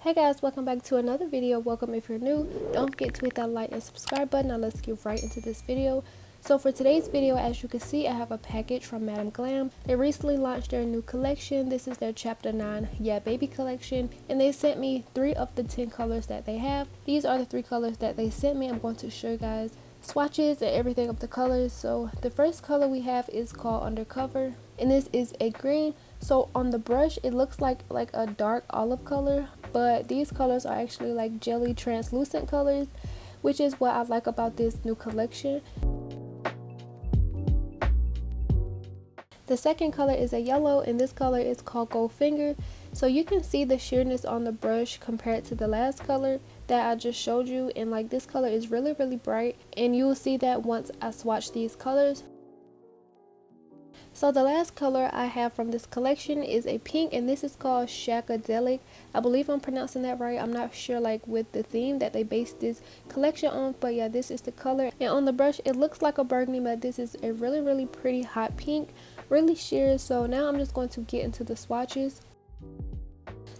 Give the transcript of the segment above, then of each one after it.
Hey guys, welcome back to another video. Welcome if you're new. Don't forget to hit that like and subscribe button. Now let's get right into this video. So for today's video, as you can see, I have a package from Glam. They recently launched their new collection. This is their chapter 9 Yeah Baby collection, and they sent me 3 of the 10 colors that they have. These are the 3 colors that they sent me. I'm going to show you guys swatches and everything of the colors. So the first color we have is called Undercover, and this is a green. So on the brush it looks like a dark olive color, but these colors are actually like jelly translucent colors, which is what I like about this new collection. The second color is a yellow, and this color is called Goldfinger. So you can see the sheerness on the brush compared to the last color that I just showed you, and like this color is really bright, and you will see that once I swatch these colors. So the last color I have from this collection is a pink, and this is called Shakadelic. I believe I'm pronouncing that right. I'm not sure like with the theme that they based this collection on, but yeah, this is the color. And on the brush it looks like a burgundy, but this is a really pretty hot pink, really sheer. So now I'm just going to get into the swatches.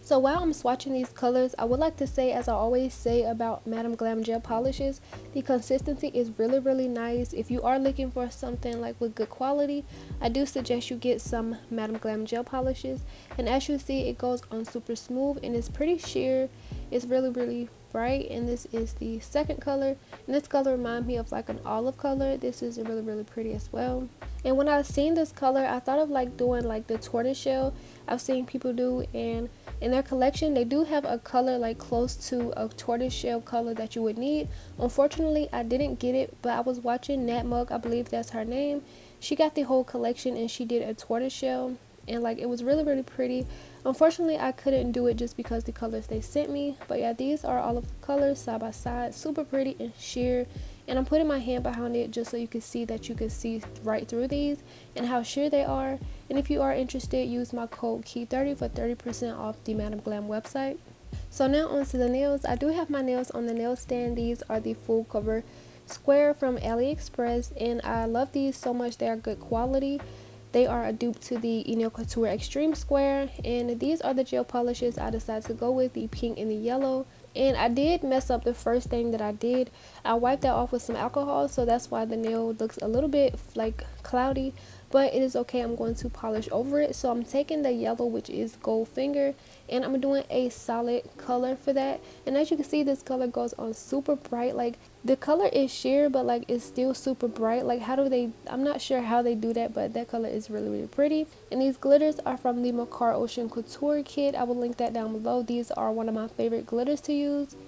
So while I'm swatching these colors, I would like to say, as I always say about Glam gel polishes, the consistency is really nice. If you are looking for something like with good quality, I do suggest you get some Glam gel polishes. And as you see, it goes on super smooth and it's pretty sheer. It's really bright, and this is the second color, and this color reminds me of like an olive color. This is really pretty as well. And when I seen this color, I thought of like doing like the tortoiseshell I've seen people do, and in their collection they do have a color like close to a tortoiseshell color that you would need. Unfortunately I didn't get it, but I was watching Nat Mug, I believe that's her name. She got the whole collection and she did a tortoiseshell, and like it was really pretty. Unfortunately I couldn't do it just because the colors they sent me, but yeah, these are all of the colors side by side, super pretty and sheer. And I'm putting my hand behind it just so you can see that you can see right through these and how sheer they are. And if you are interested, use my code KEY30 for 30% off the Glam website. So now onto the nails. I do have my nails on the nail stand. These are the full cover square from AliExpress, and I love these so much. They are good quality. They are a dupe to the Nail Couture Extreme Square, and these are the gel polishes I decided to go with, the pink and the yellow. And I did mess up the first thing that I did. I wiped that off with some alcohol, so that's why the nail looks a little bit like cloudy, but it is okay. I'm going to polish over it. So I'm taking the yellow, which is Goldfinger, and I'm doing a solid color for that. And as you can see, this color goes on super bright. Like the color is sheer, but like it's still super bright. Like how do they, I'm not sure how they do that, but that color is really pretty. And these glitters are from the Makar Ocean Couture kit. I will link that down below. These are one of my favorite glitters to use.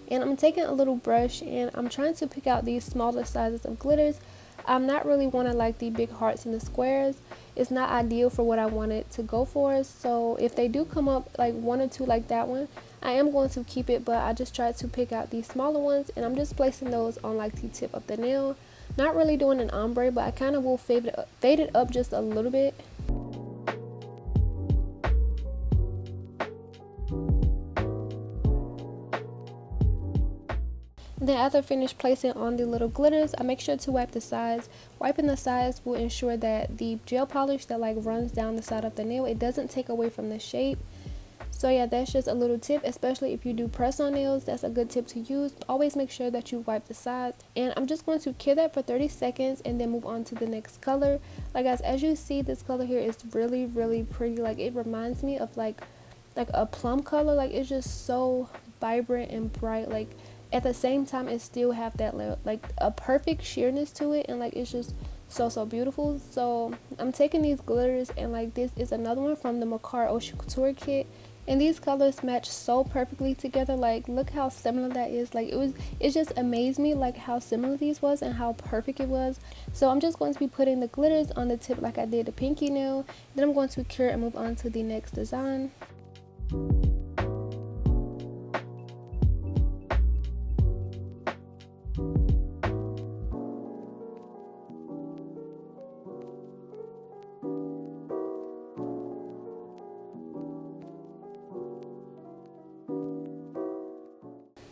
And I'm taking a little brush and I'm trying to pick out these smaller sizes of glitters. I'm not really wanting like the big hearts and the squares. It's not ideal for what I wanted to go for. So if they do come up like 1 or 2 like that one, I am going to keep it, but I just tried to pick out these smaller ones, and I'm just placing those on like the tip of the nail. Not really doing an ombre, but I kind of will fade it up just a little bit. Then after I finish placing on the little glitters, I make sure to wipe the sides. Wiping the sides will ensure that the gel polish that like runs down the side of the nail, it doesn't take away from the shape. So yeah, that's just a little tip, especially if you do press on nails. That's a good tip to use. Always make sure that you wipe the sides. And I'm just going to cure that for 30 seconds and then move on to the next color. Like guys, as you see, this color here is really pretty. Like it reminds me of like a plum color. Like it's just so vibrant and bright. Like at the same time it still have that like a perfect sheerness to it, and like it's just so beautiful. So I'm taking these glitters, and like this is another one from the Makar Ocean Couture kit, and these colors match so perfectly together. Like look how similar that is. Like it just amazed me like how similar these was and how perfect it was. So I'm just going to be putting the glitters on the tip like I did the pinky nail. Then I'm going to cure and move on to the next design.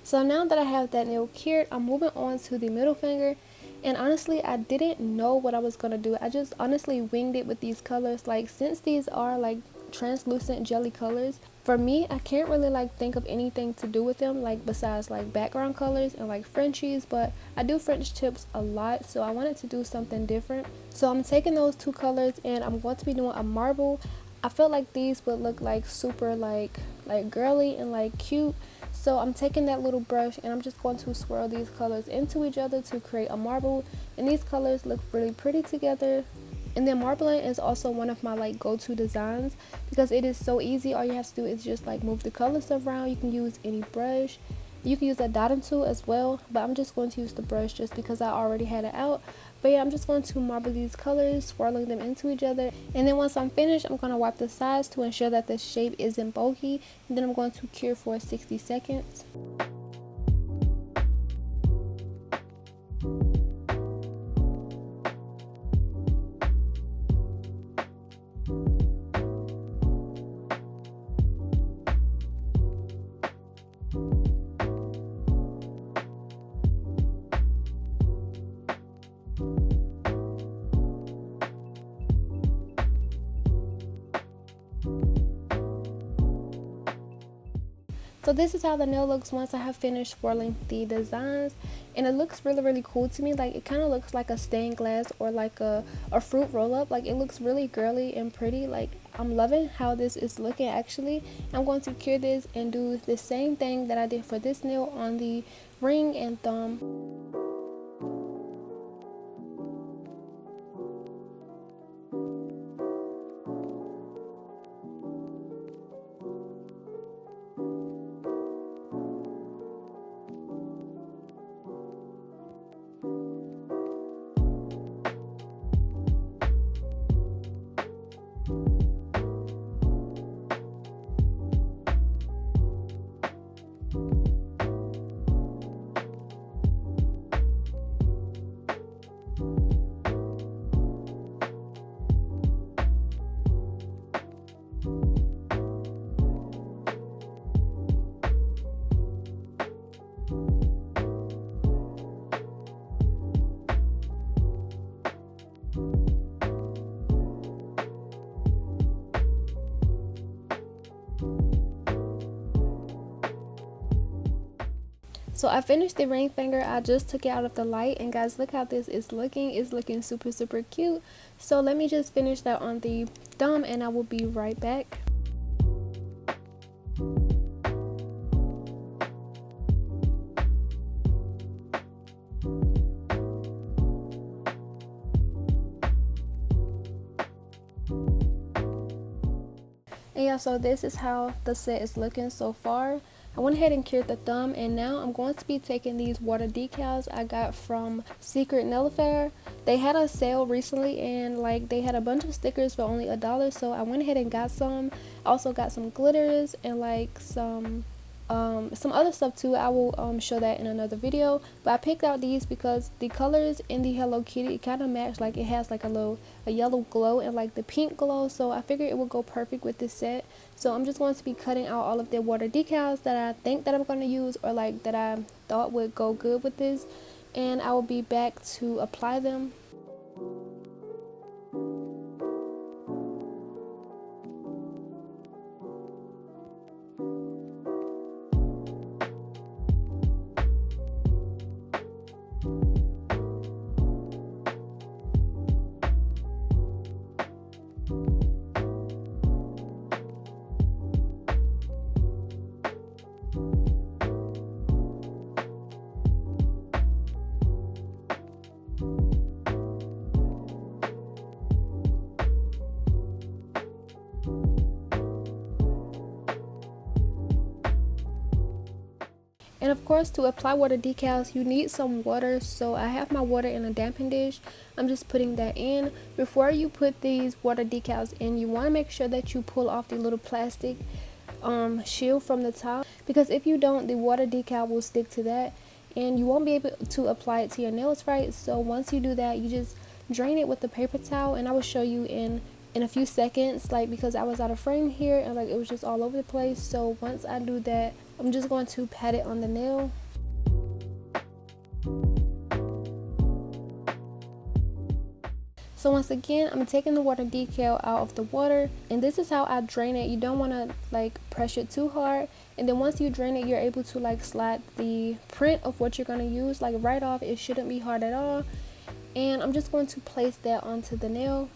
So now that I have that nail cured, I'm moving on to the middle finger. And honestly, I didn't know what I was going to do. I just honestly winged it with these colors. Like since these are like translucent jelly colors. For me, I can't really like think of anything to do with them like besides like background colors and like Frenchies, but I do French tips a lot, so I wanted to do something different. So I'm taking those two colors and I'm going to be doing a marble. I felt like these would look like super like girly and like cute. So I'm taking that little brush and I'm just going to swirl these colors into each other to create a marble, and these colors look really pretty together. And then marbling is also one of my like go-to designs because it is so easy. All you have to do is just like move the colors around. You can use any brush. You can use a dotting tool as well, but I'm just going to use the brush just because I already had it out. But yeah, I'm just going to marble these colors, swirling them into each other. And then once I'm finished, I'm going to wipe the sides to ensure that the shape isn't bulky. And then I'm going to cure for 60 seconds. So this is how the nail looks once I have finished swirling the designs, and it looks really cool to me. Like it kind of looks like a stained glass or like a fruit roll up. Like it looks really girly and pretty. Like I'm loving how this is looking actually. I'm going to cure this and do the same thing that I did for this nail on the ring and thumb. So I finished the ring finger. I just took it out of the light, and guys, look how this is looking. It's looking super cute. So let me just finish that on the thumb and I will be right back. And yeah, so this is how the set is looking so far. I went ahead and cured the thumb, and now I'm going to be taking these water decals I got from Secret Nail Affair. They had a sale recently and like they had a bunch of stickers for only $1, so I went ahead and got some. I also got some glitters and like some other stuff too. I will show that in another video, but I picked out these because the colors in the Hello Kitty kind of match. Like it has like a yellow glow and like the pink glow, so I figured it would go perfect with this set. So I'm just going to be cutting out all of the water decals that I think that I'm going to use, or like that I thought would go good with this, and I will be back to apply them. And of course, to apply water decals, you need some water. So I have my water in a damping dish. I'm just putting that in. Before you put these water decals in, you want to make sure that you pull off the little plastic shield from the top, because if you don't, the water decal will stick to that and you won't be able to apply it to your nails right. So once you do that, you just drain it with the paper towel, and I will show you in a few seconds, like because I was out of frame here and like it was just all over the place. So once I do that, I'm just going to pat it on the nail. So once again, I'm taking the water decal out of the water, and this is how I drain it. You don't want to like press it too hard, and then once you drain it, you're able to like slide the print of what you're going to use like right off. It shouldn't be hard at all. And I'm just going to place that onto the nail.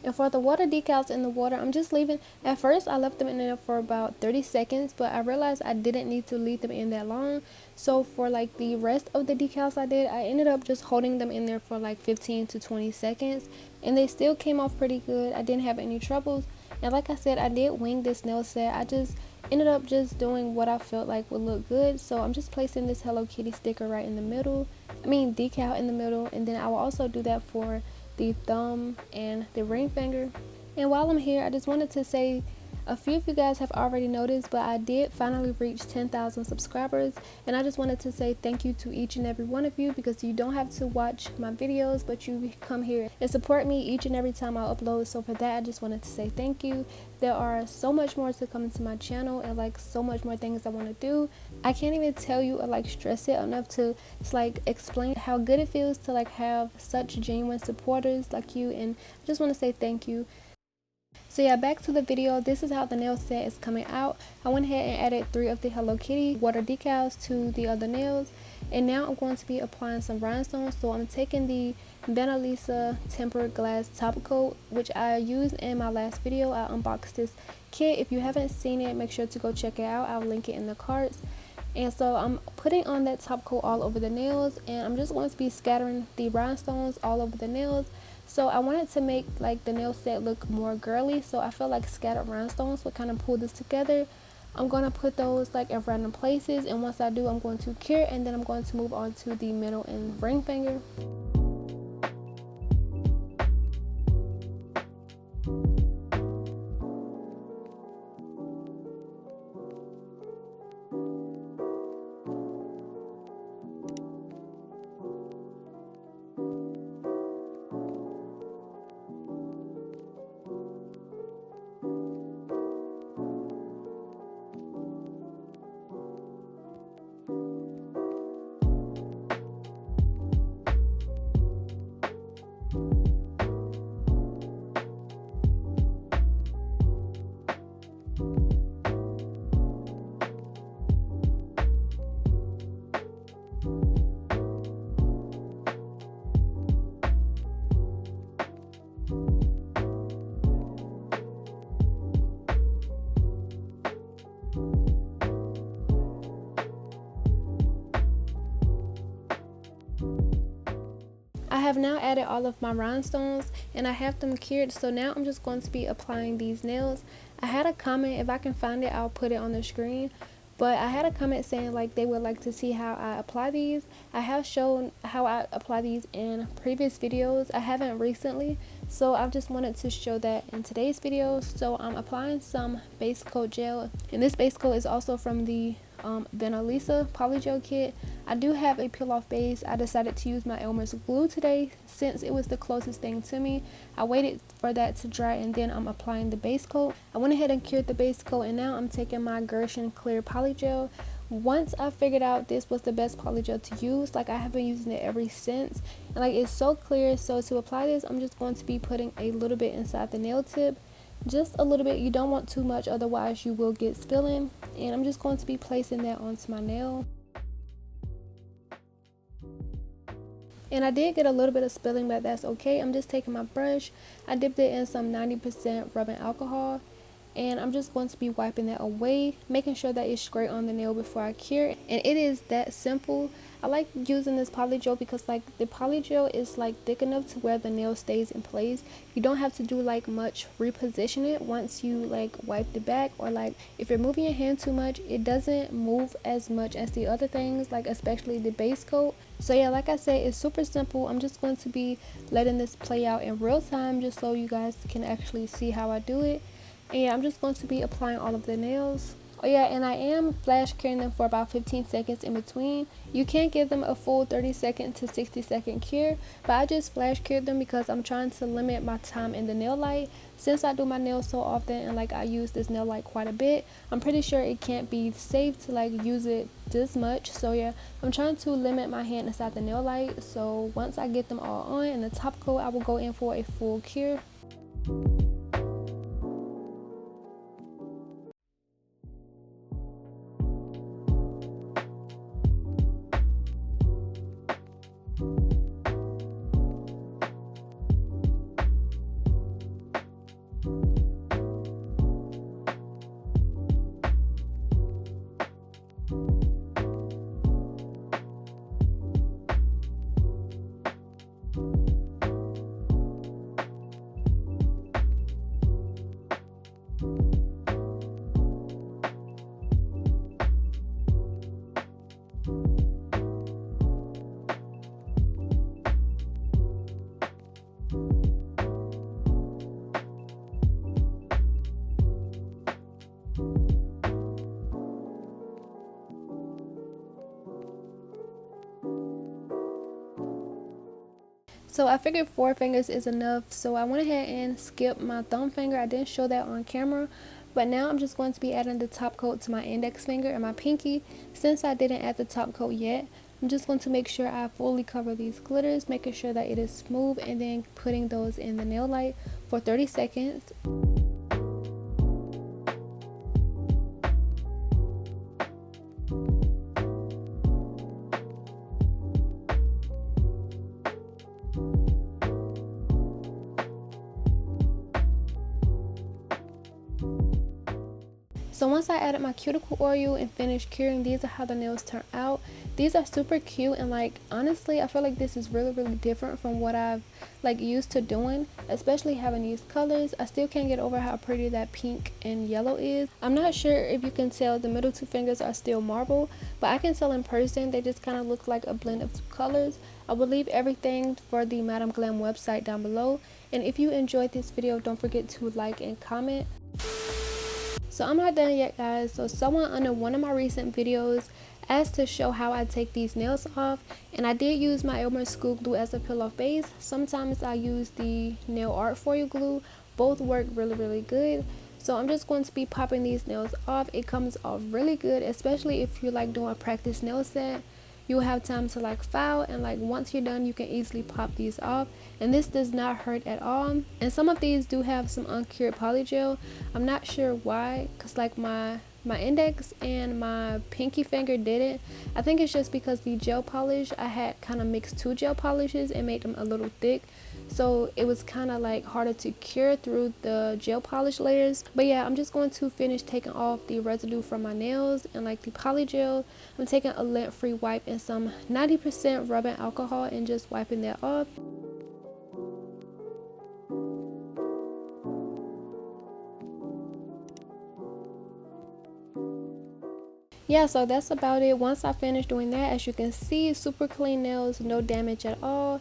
And for the water decals in the water, I'm just leaving, at first I left them in there for about 30 seconds, but I realized I didn't need to leave them in that long. So for like the rest of the decals I ended up just holding them in there for like 15 to 20 seconds. And they still came off pretty good. I didn't have any troubles. And like I said, I did wing this nail set. I just ended up just doing what I felt like would look good. So I'm just placing this Hello Kitty sticker right in the middle. Decal in the middle. And then I will also do that for the thumb and the ring finger. And while I'm here, I just wanted to say, a few of you guys have already noticed, but I did finally reach 10,000 subscribers, and I just wanted to say thank you to each and every one of you, because you don't have to watch my videos, but you come here and support me each and every time I upload. So for that, I just wanted to say thank you. There are so much more to come into my channel, and like so much more things I want to do. I can't even tell you or like stress it enough to like explain how good it feels to like have such genuine supporters like you, and I just want to say thank you. So yeah, back to the video. This is how the nail set is coming out. I went ahead and added 3 of the Hello Kitty water decals to the other nails, and now I'm going to be applying some rhinestones. So I'm taking the Mona Lisa tempered glass top coat, which I used in my last video. I unboxed this kit. If you haven't seen it, make sure to go check it out. I'll link it in the cards. And so I'm putting on that top coat all over the nails, and I'm just going to be scattering the rhinestones all over the nails. So I wanted to make like the nail set look more girly, so I felt like scattered rhinestones would kind of pull this together. I'm going to put those like in random places, and once I do, I'm going to cure, and then I'm going to move on to the middle and ring finger. I have now added all of my rhinestones, and I have them cured. So now I'm just going to be applying these nails. I had a comment, if I can find it I'll put it on the screen, but I had a comment saying like they would like to see how I apply these. I have shown how I apply these in previous videos. I haven't recently, so I just wanted to show that in today's video. So I'm applying some base coat gel, and this base coat is also from the Mona Lisa polygel kit. I do have a peel off base. I decided to use my Elmer's glue today since it was the closest thing to me. I waited for that to dry, and then I'm applying the base coat. I went ahead and cured the base coat, and now I'm taking my Gershon clear polygel. Once I figured out this was the best polygel to use, like I have been using it ever since, and like it's so clear. So to apply this, I'm just going to be putting a little bit inside the nail tip, just a little bit. You don't want too much, otherwise you will get spilling. And I'm just going to be placing that onto my nail. And I did get a little bit of spilling, but that's okay. I'm just taking my brush, I dipped it in some 90% rubbing alcohol, and I'm just going to be wiping that away, making sure that it's straight on the nail before I cure. And it is that simple. I like using this polygel because like the polygel is like thick enough to where the nail stays in place. You don't have to do like much reposition it once you like wipe the back, or like if you're moving your hand too much, it doesn't move as much as the other things, like especially the base coat. So yeah, like I said, it's super simple. I'm just going to be letting this play out in real time just so you guys can actually see how I do it. And yeah, I'm just going to be applying all of the nails Oh yeah, and I am flash curing them for about 15 seconds in between. You can't give them a full 30-second to 60-second cure, but I just flash cured them because I'm trying to limit my time in the nail light. Since I do my nails so often and like I use this nail light quite a bit, I'm pretty sure it can't be safe to like use it this much. So yeah, I'm trying to limit my hand inside the nail light. So once I get them all on and the top coat, I will go in for a full cure. So I figured 4 fingers is enough, so I went ahead and skipped my thumb finger. I didn't show that on camera, but now I'm just going to be adding the top coat to my index finger and my pinky. Since I didn't add the top coat yet, I'm just going to make sure I fully cover these glitters, making sure that it is smooth, and then putting those in the nail light for 30 seconds. So once I added my cuticle oil and finished curing, these are how the nails turn out. These are super cute, and like honestly I feel like this is really different from what I've like used to doing, especially having these colors. I still can't get over how pretty that pink and yellow is. I'm not sure if you can tell the middle 2 fingers are still marble, but I can tell in person they just kind of look like a blend of 2 colors. I will leave everything for the Madam Glam website down below, and if you enjoyed this video, don't forget to like and comment. So I'm not done yet, guys. So someone under one of my recent videos asked to show how I take these nails off, and I did use my Elmer's school glue as a peel off base. Sometimes I use the nail art for you glue. Both work really good. So I'm just going to be popping these nails off. It comes off really good, especially if you're like doing a practice nail set. You'll have time to like file, and like once you're done you can easily pop these off, and this does not hurt at all. And some of these do have some uncured polygel. I'm not sure why, because like my index and my pinky finger didn't. I think it's just because the gel polish, I had kind of mixed 2 gel polishes and made them a little thick, so it was kind of like harder to cure through the gel polish layers. But yeah, I'm just going to finish taking off the residue from my nails and like the polygel. I'm taking a lint-free wipe and some 90% rubbing alcohol and just wiping that off. Yeah, so that's about it. Once I finish doing that, as you can see, super clean nails, no damage at all.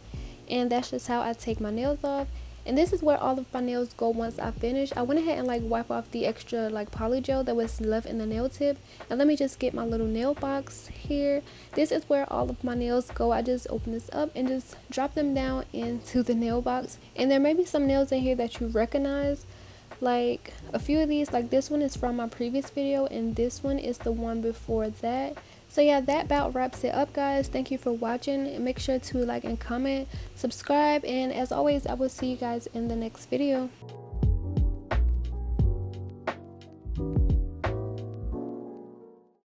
And that's just how I take my nails off. And this is where all of my nails go once I finish. I went ahead and like wipe off the extra like polygel that was left in the nail tip. And let me just get my little nail box here. This is where all of my nails go. I just open this up and just drop them down into the nail box. And there may be some nails in here that you recognize. Like a few of these, like this one is from my previous video, and this one is the one before that. So yeah, that about wraps it up, guys. Thank you for watching, and make sure to like and comment, subscribe, and as always I will see you guys in the next video.